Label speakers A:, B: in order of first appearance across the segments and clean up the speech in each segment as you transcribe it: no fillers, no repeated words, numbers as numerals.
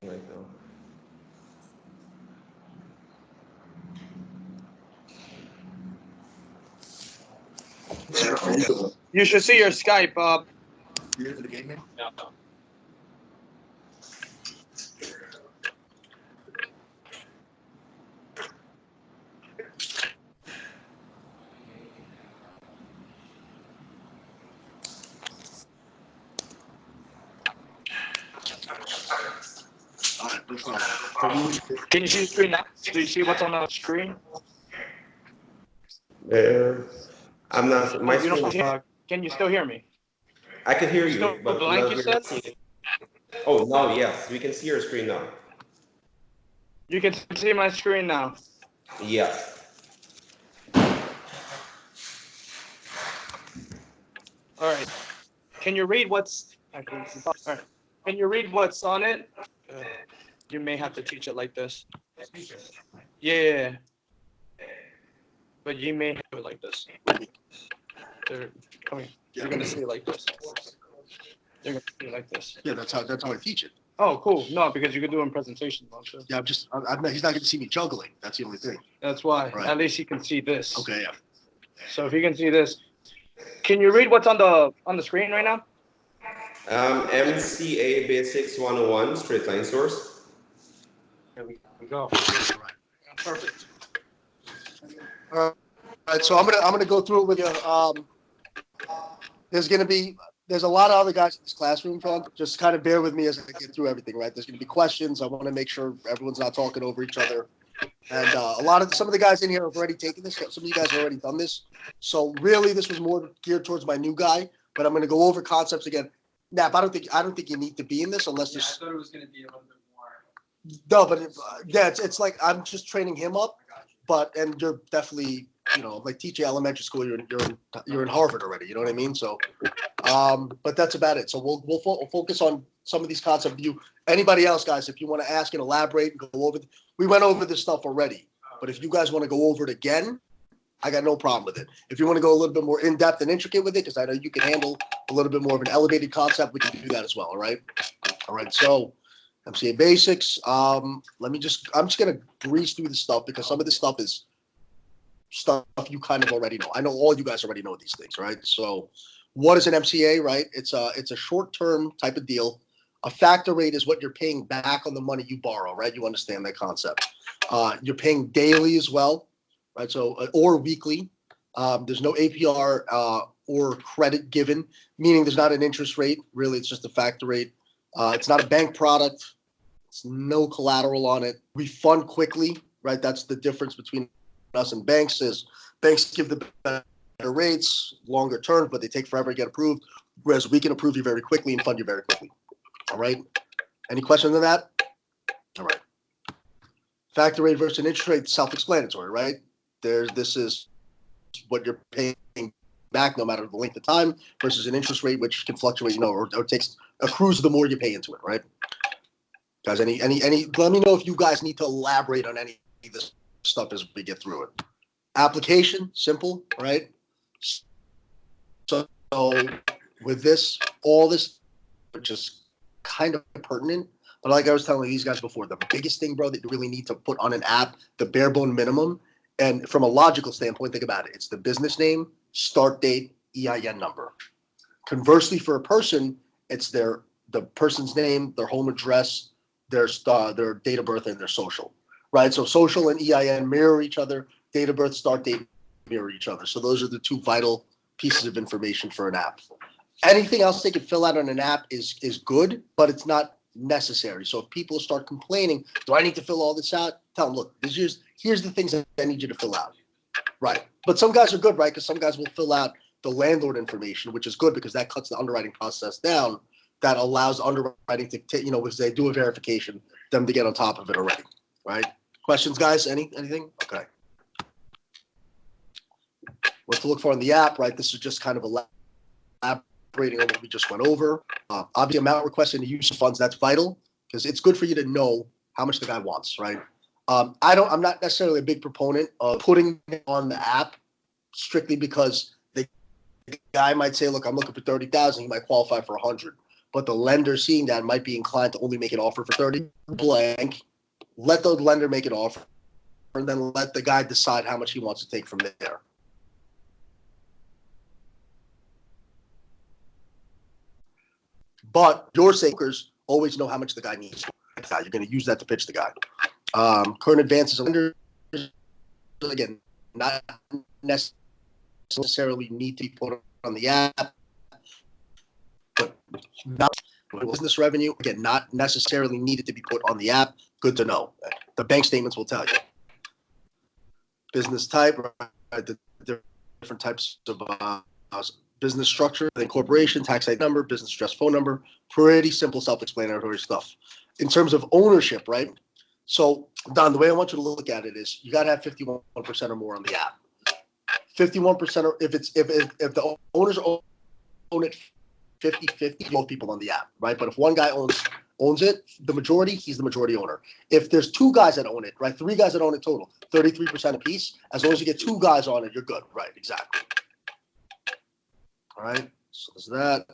A: Right now.
B: You should see your Skype. Can you see the screen now? Do you see what's on the screen?
A: There. I'm not. My
B: Oh, you
A: screen
B: don't.
A: is.
B: Can you still hear me?
A: I can hear
B: Still
A: you, but I'm
B: blank,
A: not
B: you
A: really
B: said?
A: seeing. Oh, now yes, we can see your screen now.
B: You can see my screen now.
A: Yes.
B: All right. Can you read what's? All right. Can you read what's on it? You may have to teach it like this. Yeah. But you may have it like this. Come here. You're gonna see it like this. You're gonna see it like this.
C: Yeah, that's how I teach it.
B: Oh, cool. No, because you could do it in presentations, also.
C: Yeah, he's not going to see me juggling. That's the only thing.
B: That's why.
C: Right.
B: At least he can see this.
C: Okay, yeah.
B: So if he can see this, can you read what's on the screen right now?
A: MCA Basics 101 Straight Line Source.
B: There we go.
C: All right. Perfect. All right. So I'm gonna go through it with you. There's a lot of other guys in this classroom, John. Just kind of bear with me as I get through everything, right? There's going to be questions. I want to make sure everyone's not talking over each other. And some of the guys in here have already taken this. Some of you guys have already done this. So really, this was more geared towards my new guy. But I'm going to go over concepts again. Nap, I don't think you need to be in this unless
D: I thought it was going to be a little bit more.
C: No, but it's like I'm just training him up. And you're definitely, like teaching elementary school, you're in Harvard already. You know what I mean? So, but that's about it. So we'll focus on some of these concepts. Anybody else, guys, if you want to ask and elaborate and go over, we went over this stuff already. But if you guys want to go over it again, I got no problem with it. If you want to go a little bit more in depth and intricate with it, because I know you can handle a little bit more of an elevated concept, we can do that as well. All right. So MCA basics. I'm just gonna breeze through the stuff because some of this stuff is stuff you kind of already know. I know all you guys already know these things, right? So what is an MCA, right? It's a short-term type of deal. A factor rate is what you're paying back on the money you borrow, right? You understand that concept. You're paying daily as well, right? So or weekly. There's no APR or credit given, meaning there's not an interest rate. Really, it's just a factor rate. It's not a bank product. It's no collateral on it. We fund quickly, right? That's the difference between us and banks. Is banks give the better rates, longer terms, but they take forever to get approved, whereas we can approve you very quickly and fund you very quickly. All right? Any questions on that? All right. Factor rate versus an interest rate, self-explanatory, right? This is what you're paying back no matter the length of time versus an interest rate, which can fluctuate, or accrues the more you pay into it, right? Guys, any let me know if you guys need to elaborate on any of this stuff as we get through it. Application, simple, right? So with this, all this, which is kind of pertinent, but like I was telling these guys before, the biggest thing, bro, that you really need to put on an app, the bare bone minimum, and from a logical standpoint, think about it. It's the business name, start date, EIN number. Conversely, for a person, it's the person's name, their home address, their date of birth, and their social, right? So social and EIN mirror each other. Date of birth, start date mirror each other. So those are the two vital pieces of information for an app. Anything else they can fill out on an app is good, but it's not necessary. So if people start complaining, do I need to fill all this out? Tell them, look, here's the things that I need you to fill out. Right. But some guys are good, right? Because some guys will fill out the landlord information, which is good because that cuts the underwriting process down. That allows underwriting to, because they do a verification, them to get on top of it already. Right. Questions, guys? Anything? Okay. What to look for in the app, right? This is just kind of elaborating on what we just went over. Obviously, amount requested and the use of funds, that's vital because it's good for you to know how much the guy wants, right? I'm not necessarily a big proponent of putting it on the app strictly because the guy might say, look, I'm looking for 30,000. He might qualify for 100. but the lender seeing that might be inclined to only make an offer for 30 blank. Let the lender make an offer, and then let the guy decide how much he wants to take from there. But your sakers always know how much the guy needs. You're going to use that to pitch the guy. Current advances of lenders, again, not necessarily need to be put on the app, but not business revenue, again, not necessarily needed to be put on the app. Good to know. The bank statements will tell you. Business type, right, the different types of business structure, the incorporation, tax ID number, business address, phone number, pretty simple, self-explanatory stuff. In terms of ownership, right? So, Don, the way I want you to look at it is you got to have 51% or more on the app. 51%, or if the owners own it 50-50, both people on the app, right? But if one guy owns it, the majority, he's the majority owner. If there's two guys that own it, right? 3 guys that own it total, 33% apiece. As long as you get 2 guys on it, you're good, right? Exactly. All right. So there's that.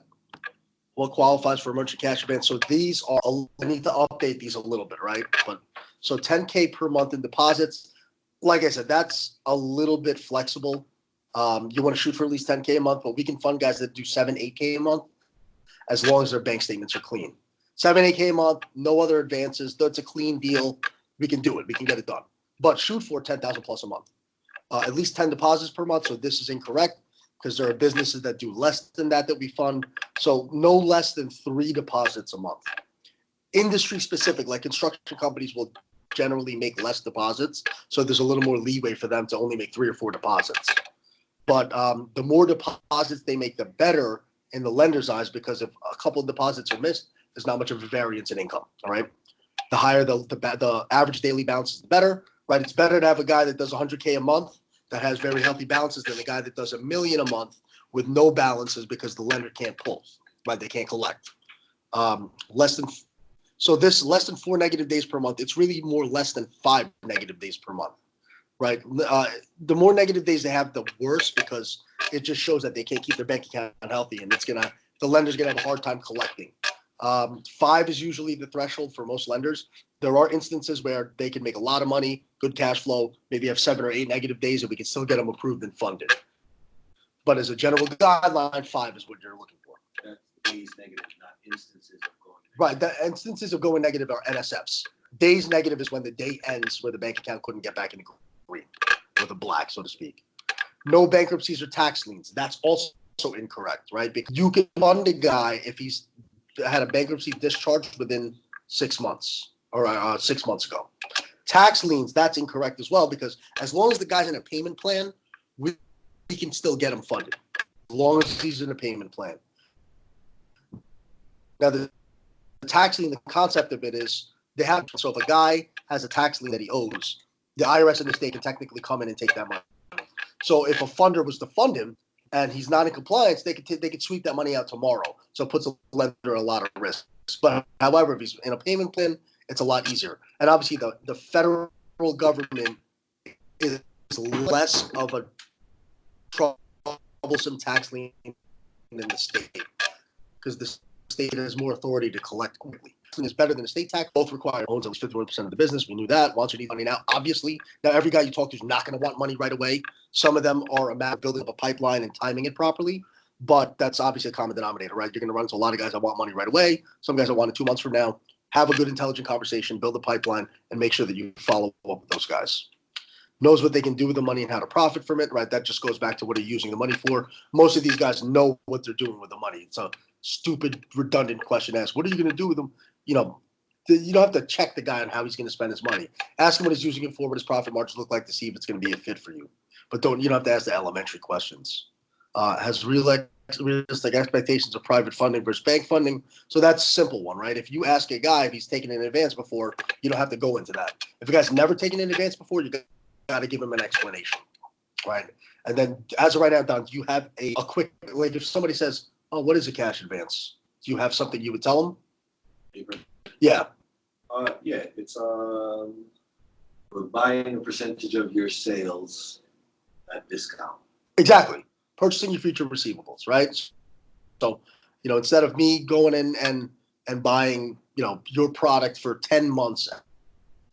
C: What qualifies for a merchant cash advance? So these are, I need to update these a little bit, right? But so 10K per month in deposits. Like I said, that's a little bit flexible. You want to shoot for at least 10K a month, but we can fund guys that do 7-8K a month as long as their bank statements are clean. 7-8K a month, no other advances. That's a clean deal. We can do it. We can get it done. But shoot for 10,000 plus a month. At least 10 deposits per month. So this is incorrect because there are businesses that do less than that we fund. So no less than 3 deposits a month. Industry specific, like construction companies will generally make less deposits. So there's a little more leeway for them to only make 3 or 4 deposits. But the more deposits they make, the better in the lender's eyes, because if a couple of deposits are missed, there's not much of a variance in income. All right. The higher the average daily balance is, the better. Right. It's better to have a guy that does 100K a month that has very healthy balances than a guy that does $1 million a month with no balances because the lender can't pull. Right. They can't collect. Less than 4 negative days per month. It's really more less than 5 negative days per month. Right. The more negative days they have, the worse, because it just shows that they can't keep their bank account healthy, and the lender's gonna have a hard time collecting. 5 is usually the threshold for most lenders. There are instances where they can make a lot of money, good cash flow, maybe have 7 or 8 negative days, and we can still get them approved and funded. But as a general guideline, 5 is what you're looking for.
E: That's days negative, not instances of going negative.
C: Right. The instances of going negative are NSFs. Days negative is when the day ends where the bank account couldn't get back in the green or the black, so to speak. No bankruptcies or tax liens. That's also incorrect, right? Because you can fund a guy if he's had a bankruptcy discharged within 6 months or 6 months ago. Tax liens, that's incorrect as well, because as long as the guy's in a payment plan, we can still get him funded as long as he's in a payment plan. Now, the tax lien, the concept of it is so if a guy has a tax lien that he owes, the IRS in the state can technically come in and take that money. So if a funder was to fund him and he's not in compliance, they could sweep that money out tomorrow. So it puts a lender a lot of risk. But however, if he's in a payment plan, it's a lot easier. And obviously the federal government is less of a troublesome tax lien than the state, because the state has more authority to collect quickly. It's better than a state tax. Both require owns at least 51% of the business. We knew that. Wants to need money now. Obviously, now every guy you talk to is not going to want money right away. Some of them are a matter of building up a pipeline and timing it properly. But that's obviously a common denominator, right? You're going to run into a lot of guys that want money right away. Some guys that want it 2 months from now. Have a good, intelligent conversation, build a pipeline, and make sure that you follow up with those guys. Knows what they can do with the money and how to profit from it, right? That just goes back to what are you using the money for. Most of these guys know what they're doing with the money. It's a stupid, redundant question to ask. What are you going to do with them? You don't have to check the guy on how he's going to spend his money. Ask him what he's using it for, what his profit margins look like, to see if it's going to be a fit for you. But you don't have to ask the elementary questions. Has realistic expectations of private funding versus bank funding. So that's a simple one, right? If you ask a guy if he's taken an advance before, you don't have to go into that. If a guy's never taken an advance before, you got to give him an explanation, right? And then as of right now, Don, do you have a quick, like if somebody says, oh, what is a cash advance? Do you have something you would tell them? Yeah.
E: Yeah, it's we're buying a percentage of your sales at discount.
C: Exactly. Purchasing your future receivables, right? So You know, instead of me going in and buying, you know, your product for 10 months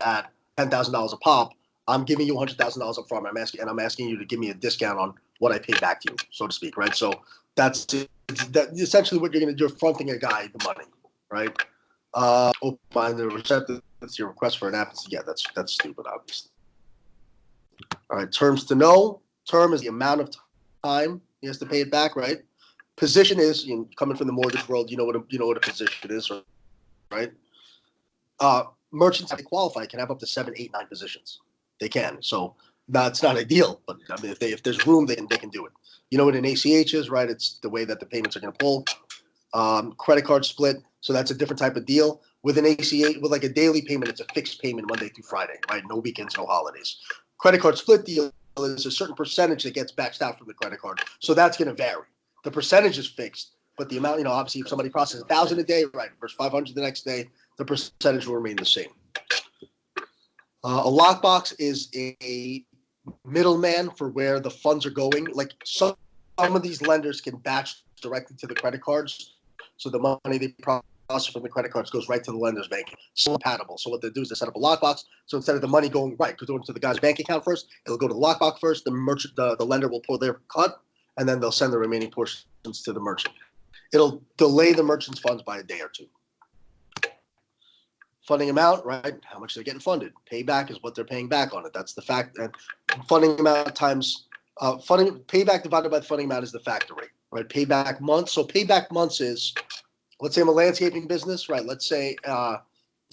C: at $10,000 a pop, I'm giving you $100,000 up front. I'm asking you to give me a discount on what I pay back to you, so to speak, right? So that's essentially what you're fronting a guy the money, right? Open the receptive. That's your request for an app. Yeah, that's stupid, obviously. All right, terms to know. Term is the amount of time he has to pay it back, right? Position is, you know, coming from the mortgage world, you know what a position is, right? Merchants that qualify can have up to 7, 8, 9 positions. They can. So that's not ideal, but I mean, if there's room, they can do it. You know what an ACH is, right? It's the way that the payments are going to pull. Credit card split, so that's a different type of deal. With an ACH, with like a daily payment, it's a fixed payment Monday through Friday, right? No weekends, no holidays. Credit card split deal is a certain percentage that gets baxed out from the credit card, so that's going to vary. The percentage is fixed, but the amount, you know, obviously, if somebody processes 1,000 a day, right, versus 500 the next day, the percentage will remain the same. A lockbox is a middleman for where the funds are going. Like some of these lenders can batch directly to the credit cards, so the money they process from the credit cards goes right to the lender's bank. So compatible. So what they do is they set up a lockbox. So instead of the money going going to the guy's bank account first, it'll go to the lockbox first. The merchant, the lender will pull their cut, and then they'll send the remaining portions to the merchant. It'll delay the merchant's funds by a day or two. Funding amount, right? How much they're getting funded. Payback is what they're paying back on it. That's the fact. And funding amount times payback divided by the funding amount is the factor rate, right? Payback months. So payback months is, let's say I'm a landscaping business, right? Let's say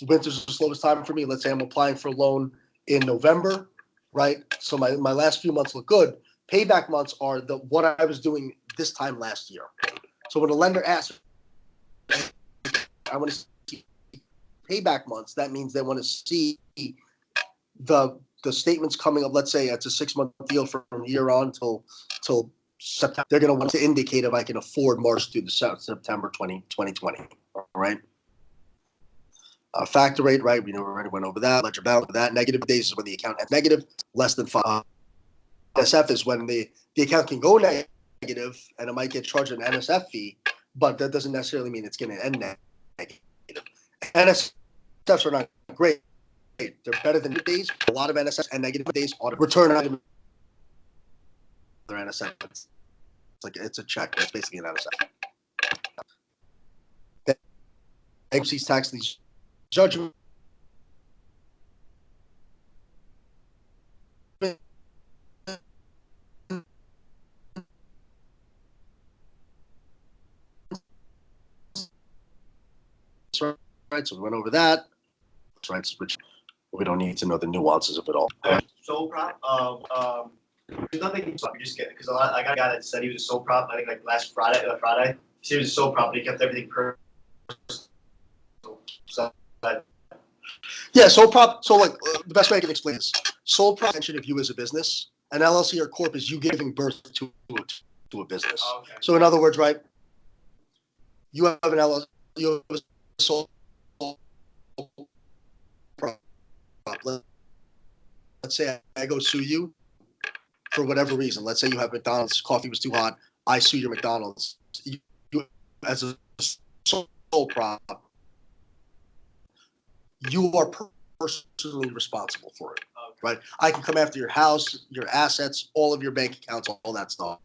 C: winter's the slowest time for me. Let's say I'm applying for a loan in November, right? So my last few months look good. Payback months are what I was doing this time last year. So when a lender asks, I want to see payback months, that means they want to see the statements coming up. Let's say it's a 6-month deal from here on till September. They're going to want to indicate if I can afford March through the September 2020. All right. Factor rate, right? We already went over that. Ledger balance, that. Negative days is when the account has negative, less than 5. NSF is when the account can go negative and it might get charged an NSF fee, but that doesn't necessarily mean it's going to end negative. NSFs are not great. They're better than good days. A lot of NSFs and negative days ought to return an item. Their NSF. It's a check. It's basically an NSF. Bankruptcy's tax these judgment. Right, so we went over that. Right, which we don't need to know the nuances of it all.
F: Sole prop. There's nothing you just get because I got a guy that said he was a sole prop. I think like last Friday. He said he was a sole prop, but he kept everything per. So.
C: Yeah, sole prop. So like the best way I can explain this: sole prop mention of you as a business, an LLC or corp is you giving birth to a business.
F: Oh, okay.
C: So in other words, right, you have an LLC, you have a sole prop. Let's say I go sue you for whatever reason. Let's say you have McDonald's, coffee was too hot. I sue your McDonald's. You as a sole prop, you are personally responsible for it, right? I can come after your house, your assets, all of your bank accounts, all that stuff,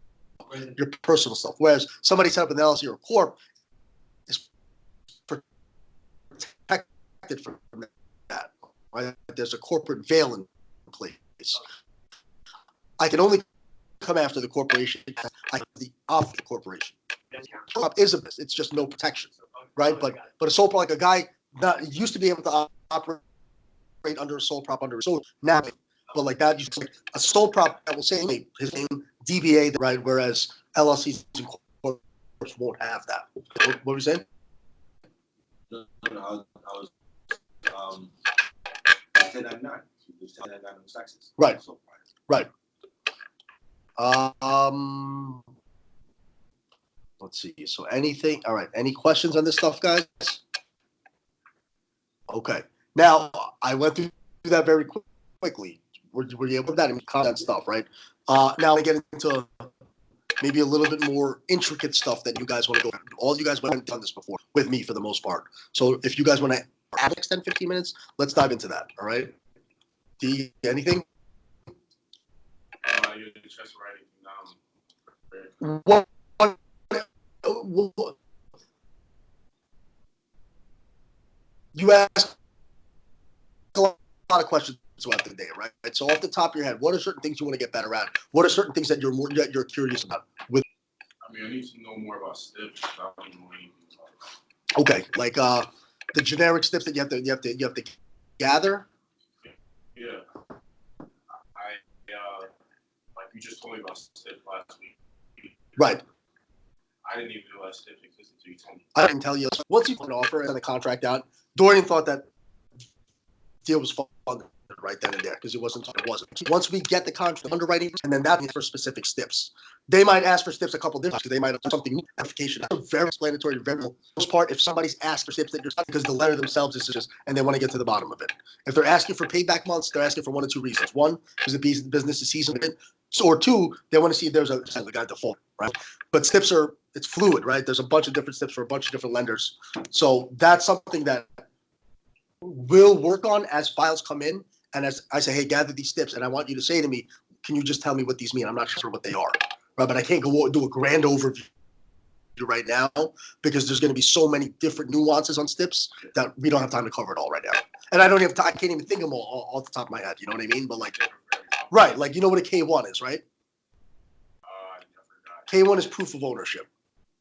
C: your personal stuff. Whereas somebody set up an LLC or a corp is protected from that, right? There's a corporate veil in place. I can only come after the corporation. I have the off the corporation. Prop is a business. It's just no protection, right? But a sole prop, like a guy used to be able to operate under a sole prop under a sole now, but like that, like a sole prop that will say his name DBA, right? Whereas LLCs and corps won't have that. What were you saying?
E: No, I was 1099. There's 1099 on taxes.
C: Right.
E: So,
C: Right. Let's see. So anything? All right. Any questions on this stuff, guys? Okay. Now I went through that very quickly. Were you able to that and comment stuff, right? Now we get into maybe a little bit more intricate stuff that you guys want to go. All you guys haven't done this before with me for the most part. So if you guys want to add 10, 15 minutes, let's dive into that. All right. D, anything?
G: You're just writing down.
C: What you ask a lot of questions throughout the day, right? So off the top of your head, what are certain things you want to get better at? What are certain things that you're curious about?
G: I mean, I need to know more about steps. I don't know anything about it.
C: Okay, like the generic steps that you have to gather.
G: Yeah. Like you just told me about steps last week.
C: Right.
G: I didn't even know that steps existed until you told me.
C: I didn't tell you. Once you put an offer and the contract out, Dorian thought that deal was funded right then and there because it wasn't. Once we get the contract, underwriting, and then that for specific steps. They might ask for steps a couple different because they might have done something new. Application. That's very explanatory. Very most part, if somebody's asked for steps that you're because the letter themselves is just and they want to get to the bottom of it. If they're asking for payback months, they're asking for one or two reasons. One, because the business is seasonal, or two, they want to see if there's a guy default, right? But steps it's fluid, right? There's a bunch of different steps for a bunch of different lenders. So that's something that we'll work on as files come in. And as I say, hey, gather these steps. And I want you to say to me, can you just tell me what these mean? I'm not sure what they are, right? But I can't go do a grand overview right now because there's going to be so many different nuances on steps that we don't have time to cover it all right now. And I don't have time. I can't even think of them all off the top of my head. You know what I mean? But like, right. Like, you know what a K1 is, right? K1 is proof of ownership,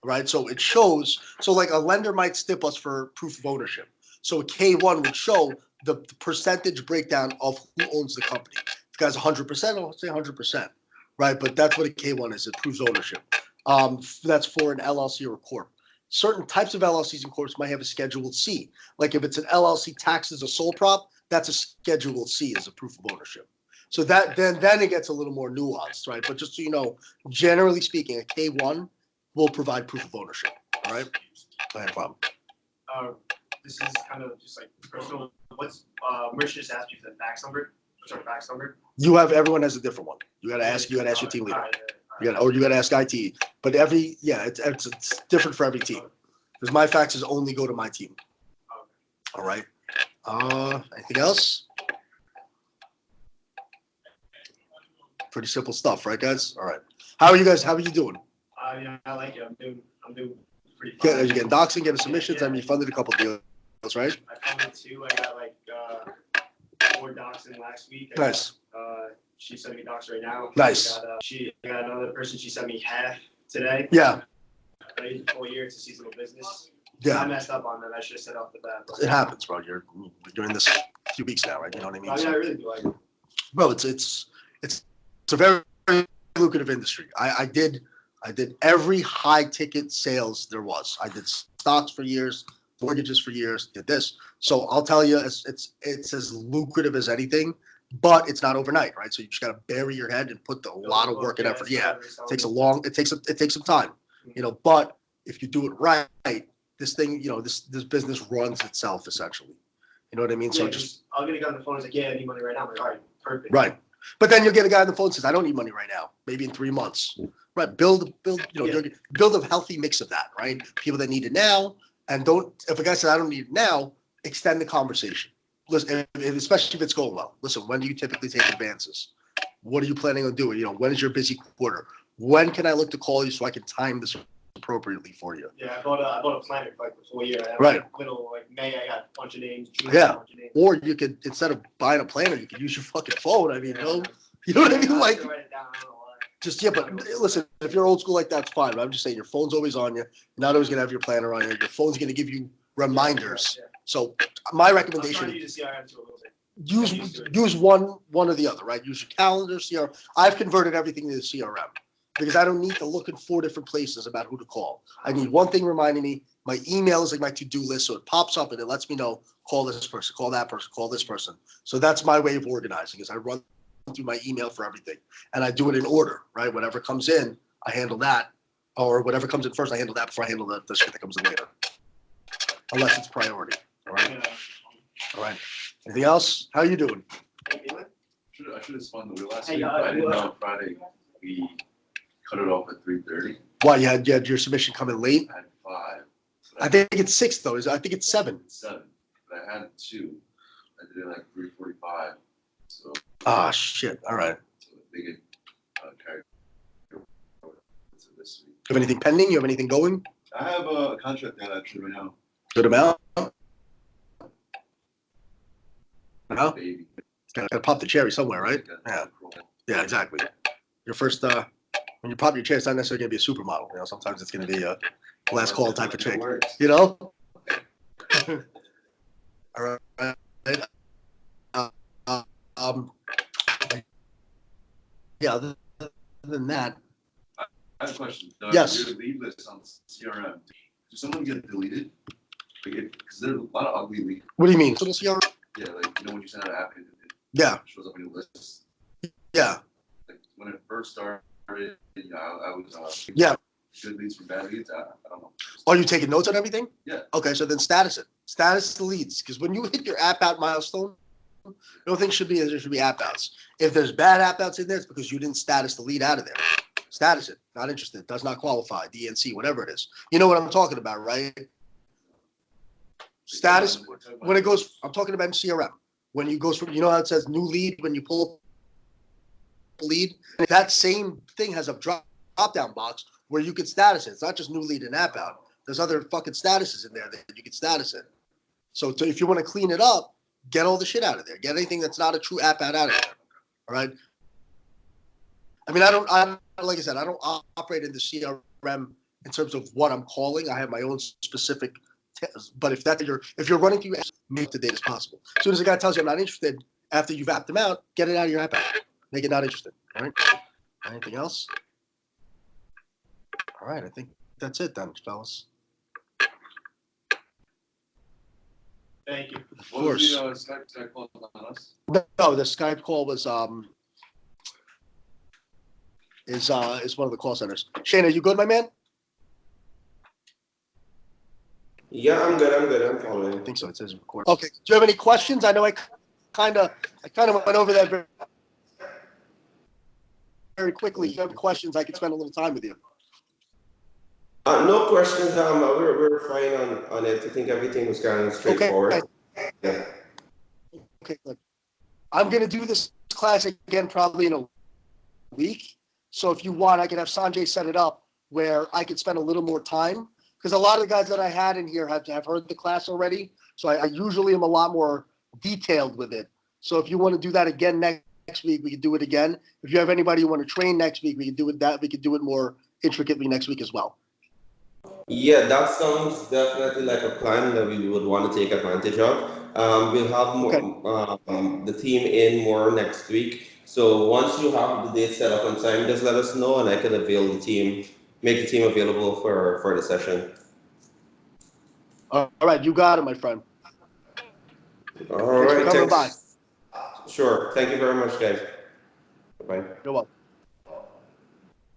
C: right? So it shows, so like a lender might stip us for proof of ownership. So a K1 would show the percentage breakdown of who owns the company. If the guy's 100%, I'll say 100%, right? But that's what a K1 is. It proves ownership. That's for an LLC or a corp. Certain types of LLCs and corps might have a Schedule C. Like if it's an LLC taxed as a sole prop, that's a Schedule C as a proof of ownership. So that then it gets a little more nuanced, right? But just so you know, generally speaking, a K1 will provide proof of ownership. All right? Go ahead, problem.
F: This is kind of just like personal. What's Merch just asked you for the fax number? What's our fax number?
C: Everyone has a different one. You gotta ask your team leader. You gotta ask IT. But it's different for every team. Because my faxes only go to my team. All right. Anything else? Pretty simple stuff, right, guys? All right. How are you guys? How are you doing?
F: Yeah, I like it. I'm doing pretty
C: Are
F: fine.
C: you getting doxing, getting submissions? I mean, you funded a couple deals, right?
F: I funded 2. I got like 4 docs in last week.
C: Nice.
F: She sent me docs right now.
C: Nice.
F: I got another person. She sent me half today.
C: Yeah.
F: I used a full year. It's a seasonal business. I
C: Yeah.
F: messed up on that. I should have said off the bat.
C: It happens, bro. You're in this few weeks now, right? You know what I mean?
F: I mean, I really do like it.
C: Bro, it's a very, very lucrative industry. I did every high ticket sales there was. I did stocks for years, mortgages for years, did this. So I'll tell you, it's as lucrative as anything, but it's not overnight, right? So you just got to bury your head and put a lot of work and effort. Yeah, it takes some time, you know. But if you do it right, this thing, you know, this business runs itself essentially. You know what I mean? So
F: Yeah, I'll get a guy on the phone. He's like, yeah, I need money right now. I'm like, all right, perfect.
C: right. But then you'll get a guy on the phone that says, I don't need money right now, maybe in 3 months. Right. Build, you know,
F: Yeah.
C: build a healthy mix of that, right? People that need it now, and if a guy says, I don't need it now, extend the conversation. Listen, especially if it's going well. Listen, when do you typically take advances? What are you planning on doing? You know, when is your busy quarter? When can I look to call you so I can time this appropriately for you?
F: Yeah, I bought a planner for like the full year. I had
C: Right.
F: like little like May, I got a bunch of names. June,
C: Yeah.
F: I got a bunch of names.
C: Or you could, instead of buying a planner, you could use your fucking phone. I mean, you know what I mean? Like,
F: Write it down, I don't know why.
C: just, yeah, but listen, if you're old school like that, it's fine. But I'm just saying your phone's always on you. You're not always going to have your planner on you. Your phone's going to give you reminders.
F: Yeah.
C: So my
F: I'm trying
C: recommendation,
F: to use a CRM too a little bit.
C: use one or the other, right? Use your calendar, CRM. I've converted everything to the CRM because I don't need to look in 4 different places about who to call. I need one thing reminding me. My email is like my to-do list, so it pops up and it lets me know, call this person, call that person, call this person. So that's my way of organizing is I run through my email for everything. And I do it in order, right? Whatever comes in, I handle that. Or whatever comes in first, I handle that before I handle the shit that comes in later. Unless it's priority. All right.
F: Yeah.
C: All right. Anything else? How you doing?
F: Hey, Caitlin?
G: I should have spun the wheel last
F: Hey,
G: week,
F: uh,
G: but I didn't
F: you,
G: know Friday we
E: cut it off at 3:30.
C: Why, you had your submission coming late?
E: I had 5.
C: I think it's 6 though, I think it's 7.
E: 7, but I had 2. I did it like 3:45. So,
C: Ah, shit, all right.
E: so they get carried over to this week.
C: You have anything pending? You have anything going?
E: I have a contract out actually right now.
C: Good amount? No?
E: Baby.
C: Gotta pop the cherry somewhere, right? Yeah. Yeah, exactly. Your first, when you pop your cherry, it's not necessarily gonna be a supermodel, you know, sometimes it's gonna be a last call type of chick, you know? All right. Yeah, other than that,
E: I have a question.
C: Yes.
E: Your lead list on CRM, does someone get deleted? Because there's a lot of ugly leads.
C: what do you mean? So this year?
E: Yeah, like, when you send out an app, it
C: Yeah,
E: shows up on your list.
C: yeah,
E: Like, when it first started, you know, I was,
C: yeah.
E: good leads from bad leads, I don't know.
C: Are you taking notes on everything?
E: Yeah.
C: Okay, so then status it. Status the leads, because when you hit your app out milestone, the only thing should be is there should be app outs. If there's bad app outs in there, it's because you didn't status the lead out of there. Status it. Not interested. Does not qualify. DNC, whatever it is. You know what I'm talking about, right? Status when it goes. I'm talking about CRM. When you goes from, you know how it says new lead when you pull up a lead. That same thing has a drop down box where you can status it. It's not just new lead and app out. There's other fucking statuses in there that you can status it. So if you want to clean it up, get all the shit out of there. Get anything that's not a true app out of there. All right. I mean, like I said, I don't operate in the CRM in terms of what I'm calling. I have my own specific. But if you're running through, make the data as possible. As soon as the guy tells you I'm not interested, after you've apped them out, get it out of your app out. Make it not interested. All right. Anything else? All right. I think that's it then, fellas.
F: Thank you.
C: Of
E: What was
C: course.
E: the Skype call on us?
C: No, the Skype call was is one of the call centers. Shane, are you good, my man?
A: Yeah, I'm good. I'm
C: I
A: following.
C: think so. It says record. Okay. Do you have any questions? I know I kind of went over that very quickly. If you have questions, I could spend a little time with you.
A: No questions. We're fine on it. I think everything was kind of straightforward. Yeah.
C: Okay, good. I'm going to do this class again probably in a week. So if you want, I can have Sanjay set it up where I could spend a little more time. Because a lot of the guys that I had in here have heard the class already. So I usually am a lot more detailed with it. So if you want to do that again next week, we could do it again. If you have anybody you want to train next week, we could do it we could do it more intricately next week as well.
A: Yeah, that sounds definitely like a plan that we would want to take advantage of. We'll have more, the team in more next week. So once you have the date set up on time, just let us know and I can make the team available for the session.
C: All right, you got it, my friend.
A: All
C: Thanks for
A: right,
C: coming by.
A: Sure. Thank you very much, guys. Bye.
C: You're welcome.